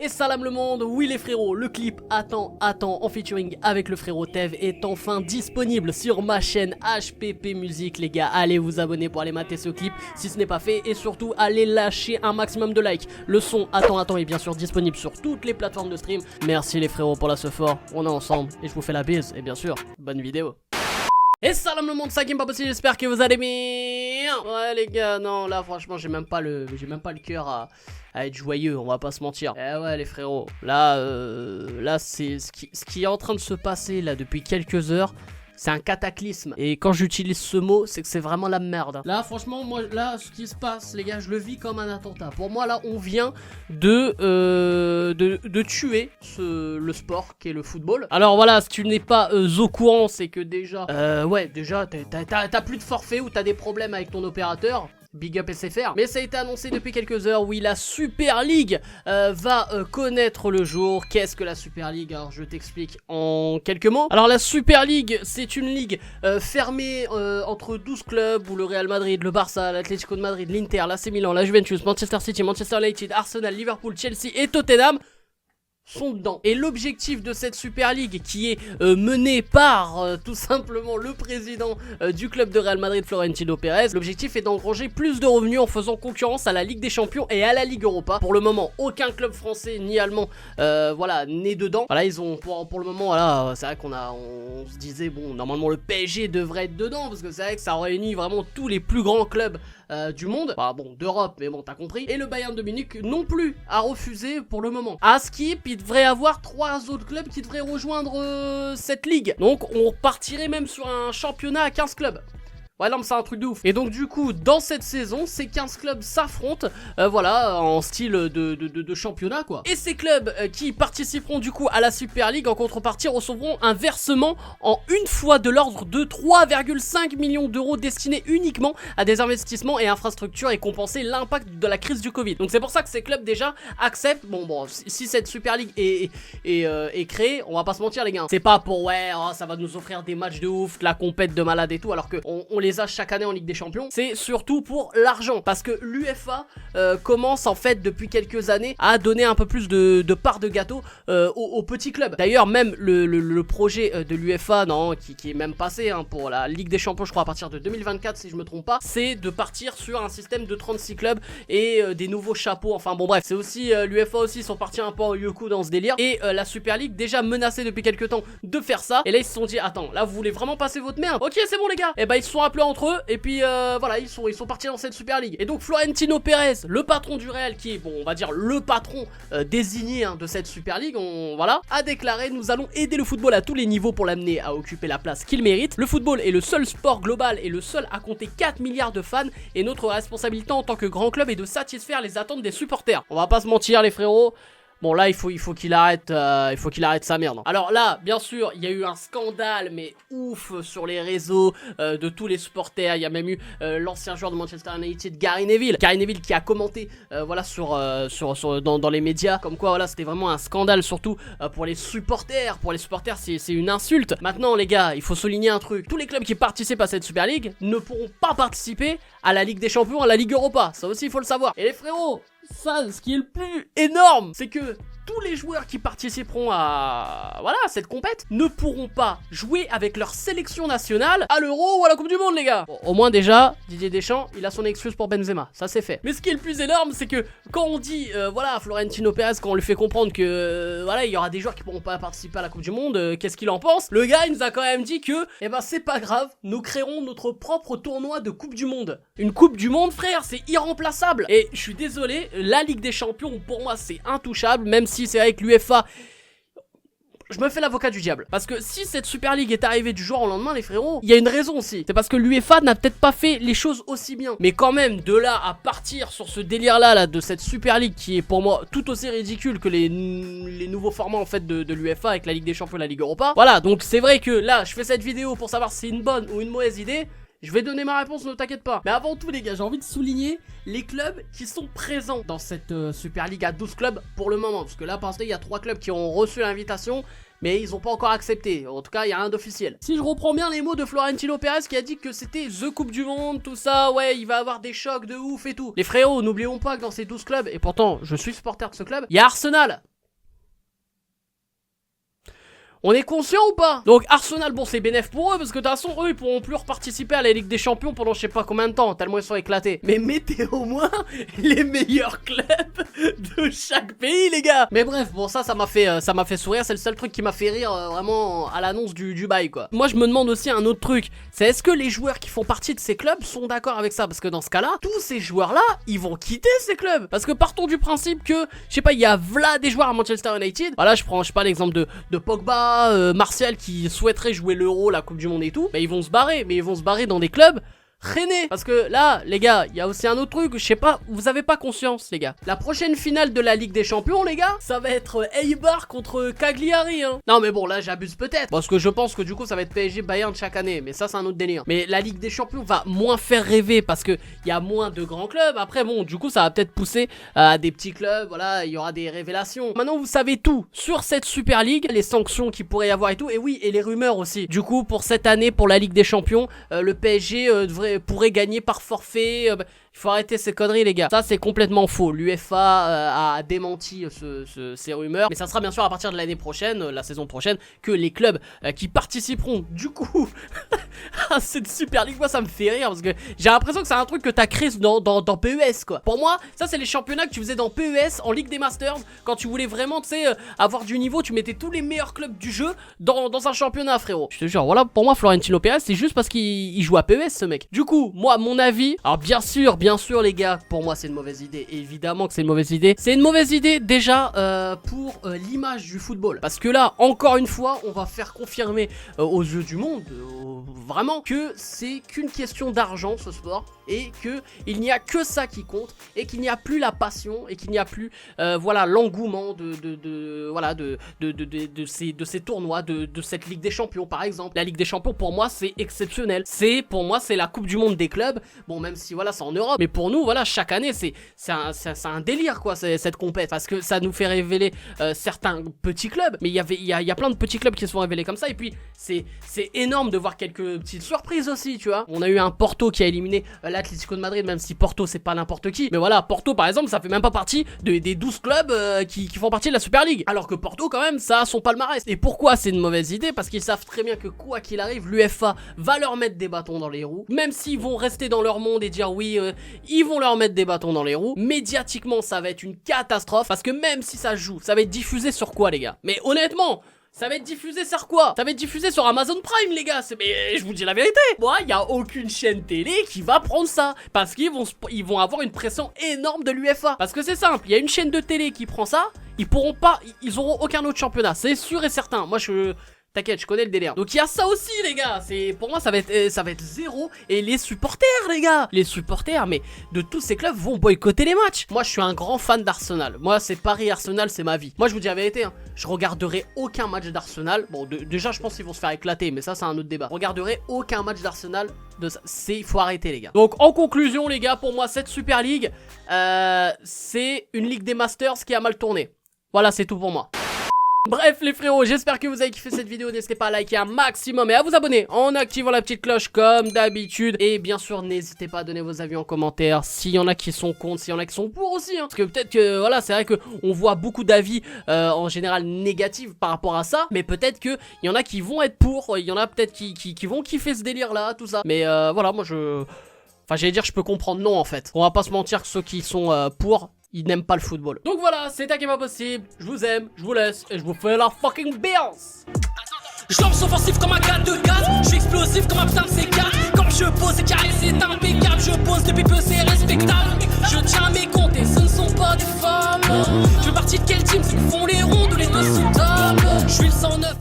Et salam le monde, oui les frérots, le clip Attends en featuring avec le frérot Tev est enfin disponible sur ma chaîne HPP Music les gars. Allez vous abonner pour aller mater ce clip si ce n'est pas fait et surtout allez lâcher un maximum de likes. Le son Attends est bien sûr disponible sur toutes les plateformes de stream. Merci les frérots pour la fort, on est ensemble et je vous fais la bise et bien sûr, bonne vidéo. Et salam le monde, ça game pas possible, j'espère que vous allez bien. Ouais les gars, non là franchement j'ai même pas le cœur à être joyeux, on va pas se mentir. Eh ouais les frérots, là c'est ce qui est en train de se passer là depuis quelques heures. C'est un cataclysme. Et quand j'utilise ce mot, c'est que c'est vraiment la merde. Là, franchement, moi, là, ce qui se passe, les gars, je le vis comme un attentat. Pour moi, là, on vient de tuer le sport qui est le football. Alors voilà, si tu n'es pas au courant, c'est que déjà, t'as plus de forfait ou t'as des problèmes avec ton opérateur. Big up SFR. Mais ça a été annoncé depuis quelques heures, oui, la Super League va connaître le jour. Qu'est-ce que la Super League? Alors je t'explique en quelques mots. Alors la Super League, c'est une ligue fermée entre 12 clubs où le Real Madrid, le Barça, l'Atlético de Madrid, l'Inter, l'AC Milan, la Juventus, Manchester City, Manchester United, Arsenal, Liverpool, Chelsea et Tottenham sont dedans. Et l'objectif de cette Super League qui est menée par tout simplement le président du club de Real Madrid, Florentino Pérez, l'objectif est d'engranger plus de revenus en faisant concurrence à la Ligue des Champions et à la Ligue Europa. Pour le moment, aucun club français ni allemand voilà, n'est dedans. Voilà, ils ont pour le moment, voilà, c'est vrai on se disait bon, normalement le PSG devrait être dedans parce que c'est vrai que ça réunit vraiment tous les plus grands clubs du monde, enfin bon, d'Europe, mais bon, t'as compris. Et le Bayern de Munich non plus a refusé pour le moment. À Skip, il devrait avoir 3 autres clubs qui devraient rejoindre cette ligue. Donc on partirait même sur un championnat à 15 clubs. Ouais non mais c'est un truc de ouf. Et donc du coup dans cette saison ces 15 clubs s'affrontent voilà en style de championnat quoi. Et ces clubs qui participeront du coup à la Super League en contrepartie recevront un versement en une fois de l'ordre de 3,5 millions d'euros destinés uniquement à des investissements et infrastructures et compenser l'impact de la crise du Covid. Donc c'est pour ça que ces clubs déjà acceptent, bon si cette Super League est créée, on va pas se mentir les gars, c'est pas pour ouais oh, ça va nous offrir des matchs de ouf, la compète de malade et tout alors que on les a chaque année en Ligue des Champions, c'est surtout pour l'argent parce que l'UEFA commence en fait depuis quelques années à donner un peu plus de part de gâteau aux petits clubs. D'ailleurs même le projet de l'UEFA qui est même passé hein, pour la Ligue des Champions je crois à partir de 2024 si je me trompe pas, c'est de partir sur un système de 36 clubs et des nouveaux chapeaux, enfin bon bref, c'est aussi l'UEFA aussi sont partis un peu en yoku dans ce délire et la Super League déjà menacée depuis quelques temps de faire ça et là ils se sont dit attends là vous voulez vraiment passer votre merde, ok c'est bon les gars, et bah ils se sont appelés entre eux et puis voilà ils sont partis dans cette Super League. Et donc Florentino Pérez, le patron du Real qui est bon on va dire le patron désigné hein, de cette Super League, voilà, a déclaré nous allons aider le football à tous les niveaux pour l'amener à occuper la place qu'il mérite. Le football est le seul sport global et le seul à compter 4 milliards de fans et notre responsabilité en tant que grand club est de satisfaire les attentes des supporters. On va pas se mentir les frérots. Bon là il faut qu'il arrête sa merde. Alors là bien sûr il y a eu un scandale mais ouf sur les réseaux de tous les supporters. Il y a même eu l'ancien joueur de Manchester United Gary Neville qui a commenté voilà dans les médias comme quoi voilà c'était vraiment un scandale surtout pour les supporters. Pour les supporters c'est une insulte. Maintenant les gars il faut souligner un truc, tous les clubs qui participent à cette Super League ne pourront pas participer à la Ligue des Champions, à la Ligue Europa, ça aussi il faut le savoir. Et les frérots, ça, ce qui est le plus énorme, c'est que tous les joueurs qui participeront à voilà cette compète ne pourront pas jouer avec leur sélection nationale à l'Euro ou à la Coupe du Monde les gars. Bon, au moins déjà Didier Deschamps il a son excuse pour Benzema, ça c'est fait. Mais ce qui est le plus énorme c'est que quand on dit voilà Florentino Pérez, quand on lui fait comprendre que voilà il y aura des joueurs qui pourront pas participer à la Coupe du Monde, qu'est-ce qu'il en pense? Le gars il nous a quand même dit que eh ben c'est pas grave, nous créerons notre propre tournoi de Coupe du Monde. Une Coupe du Monde frère c'est irremplaçable. Et je suis désolé, la Ligue des Champions pour moi c'est intouchable, même si c'est avec l'UEFA. Je me fais l'avocat du diable. Parce que si cette Super League est arrivée du jour au lendemain les frérots, il y a une raison aussi. C'est parce que l'UEFA n'a peut-être pas fait les choses aussi bien. Mais quand même de là à partir sur ce délire là de cette Super League qui est pour moi tout aussi ridicule que les nouveaux formats en fait de l'UEFA avec la Ligue des Champions et la Ligue Europa. Voilà donc c'est vrai que là je fais cette vidéo pour savoir si c'est une bonne ou une mauvaise idée. Je vais donner ma réponse, ne t'inquiète pas. Mais avant tout les gars, j'ai envie de souligner les clubs qui sont présents dans cette Super League à 12 clubs pour le moment. Parce que là, pour l'instant, il y a 3 clubs qui ont reçu l'invitation, mais ils n'ont pas encore accepté. En tout cas, il n'y a rien d'officiel. Si je reprends bien les mots de Florentino Pérez qui a dit que c'était The Coupe du Monde, tout ça, ouais, il va avoir des chocs de ouf et tout. Les frérots, n'oublions pas que dans ces 12 clubs, et pourtant, je suis supporter de ce club, il y a Arsenal. On est conscient ou pas? Donc Arsenal, bon c'est bénéf pour eux parce que de toute façon eux ils pourront plus reparticiper à la Ligue des Champions pendant je sais pas combien de temps, tellement ils sont éclatés. Mais mettez au moins les meilleurs clubs de chaque pays les gars. Mais bref, bon ça m'a fait sourire, c'est le seul truc qui m'a fait rire vraiment à l'annonce du bail quoi. Moi je me demande aussi un autre truc, c'est est-ce que les joueurs qui font partie de ces clubs sont d'accord avec ça? Parce que dans ce cas là, tous ces joueurs là, ils vont quitter ces clubs. Parce que partons du principe que, je sais pas, il y a v'là des joueurs à Manchester United. Voilà, je prends, je sais pas, l'exemple de Pogba, Martial qui souhaiterait jouer l'Euro, la Coupe du Monde et tout. Bah ils vont se barrer, mais ils vont se barrer dans des clubs rennais. Parce que là, les gars, il y a aussi un autre truc, je sais pas, vous avez pas conscience, les gars. La prochaine finale de la Ligue des Champions, les gars, ça va être Eibar contre Cagliari, hein. Non, mais bon, là, j'abuse peut-être. Parce que je pense que du coup, ça va être PSG Bayern chaque année. Mais ça, c'est un autre délire. Mais la Ligue des Champions va moins faire rêver parce que il y a moins de grands clubs. Après, bon, du coup, ça va peut-être pousser à des petits clubs. Voilà, il y aura des révélations. Maintenant, vous savez tout sur cette Super League, les sanctions qu'il pourrait y avoir et tout. Et oui, et les rumeurs aussi. Du coup, pour cette année, pour la Ligue des Champions, le PSG pourrait gagner par forfait. Il faut arrêter ces conneries les gars. Ça c'est complètement faux. L'UEFA a démenti ces rumeurs. Mais ça sera bien sûr à partir de l'année prochaine, la saison prochaine, que les clubs qui participeront du coup à cette Super League, moi ça me fait rire parce que j'ai l'impression que c'est un truc que t'as créé dans PES quoi. Pour moi, ça c'est les championnats que tu faisais dans PES en Ligue des Masters. Quand tu voulais vraiment, tu sais, avoir du niveau, tu mettais tous les meilleurs clubs du jeu dans un championnat frérot. Je te jure, voilà, pour moi Florentino Pérez c'est juste parce qu'il joue à PES ce mec. Du coup, moi mon avis, alors bien sûr les gars, pour moi c'est une mauvaise idée, évidemment que c'est une mauvaise idée. C'est une mauvaise idée déjà pour l'image du football. Parce que là, encore une fois, on va faire confirmer aux yeux du monde, vraiment, que c'est qu'une question d'argent ce sport. Et qu'il n'y a que ça qui compte. Et qu'il n'y a plus la passion. Et qu'il n'y a plus, voilà, l'engouement de ces tournois, de cette Ligue des Champions par exemple. La Ligue des Champions pour moi c'est exceptionnel. Pour moi c'est la Coupe du Monde des clubs. Bon même si voilà c'est en Europe. Mais pour nous voilà chaque année c'est un délire quoi cette compète. Parce que ça nous fait révéler certains petits clubs. Mais il y a plein de petits clubs qui se font révéler comme ça. Et puis c'est énorme de voir quelques petites surprises aussi tu vois. On a eu un Porto qui a éliminé l'Atlético de Madrid, même si Porto c'est pas n'importe qui. Mais voilà, Porto par exemple ça fait même pas partie des 12 clubs qui font partie de la Super League. Alors que Porto quand même ça a son palmarès. Et pourquoi c'est une mauvaise idée? Parce qu'ils savent très bien que quoi qu'il arrive, l'UEFA va leur mettre des bâtons dans les roues. Même s'ils vont rester dans leur monde et dire oui, ils vont leur mettre des bâtons dans les roues. Médiatiquement ça va être une catastrophe. Parce que même si ça joue, ça va être diffusé sur quoi les gars? Mais honnêtement, ça va être diffusé sur quoi? Ça va être diffusé sur Amazon Prime les gars. Mais je vous dis la vérité. Moi, il y a aucune chaîne télé qui va prendre ça. Parce qu'ils vont avoir une pression énorme de l'UEFA. Parce que c'est simple, il y a une chaîne de télé qui prend ça. Ils auront aucun autre championnat. C'est sûr et certain. Moi, t'inquiète, je connais le délire. Donc il y a ça aussi les gars. Pour moi ça va être zéro. Et les supporters les gars, les supporters mais de tous ces clubs vont boycotter les matchs. Moi je suis un grand fan d'Arsenal. Moi c'est Paris Arsenal, c'est ma vie. Moi je vous dis la vérité hein, je regarderai aucun match d'Arsenal. Bon déjà je pense qu'ils vont se faire éclater. Mais ça c'est un autre débat. Je regarderai aucun match d'Arsenal. Il faut arrêter les gars. Donc en conclusion les gars, pour moi cette Super League c'est une Ligue des Masters qui a mal tourné. Voilà c'est tout pour moi. Bref les frérots, j'espère que vous avez kiffé cette vidéo. N'hésitez pas à liker un maximum et à vous abonner en activant la petite cloche comme d'habitude. Et bien sûr n'hésitez pas à donner vos avis en commentaire. S'il y en a qui sont contre, s'il y en a qui sont pour aussi hein. Parce que peut-être que voilà c'est vrai que on voit beaucoup d'avis en général négatifs par rapport à ça. Mais peut-être qu'il y en a qui vont être pour. Il y en a peut-être qui vont kiffer ce délire là, tout ça. Mais voilà moi enfin j'allais dire je peux comprendre non en fait. On va pas se mentir que ceux qui sont pour, ils n'aiment pas le football. Donc voilà, c'est Tac et pas possible. Je vous aime, je vous laisse et je vous fais la fucking Beyoncé. Je lance offensif comme un gars de gaz. Je suis explosif comme un putain de C4. Comme je pose, c'est carré, c'est impeccable. Je pose depuis peu, c'est respectable. Je tiens à mes comptes et ce ne sont pas des femmes. Je fais partie de quel team? S'ils font les rondes ou les deux sous top. Je suis le 109.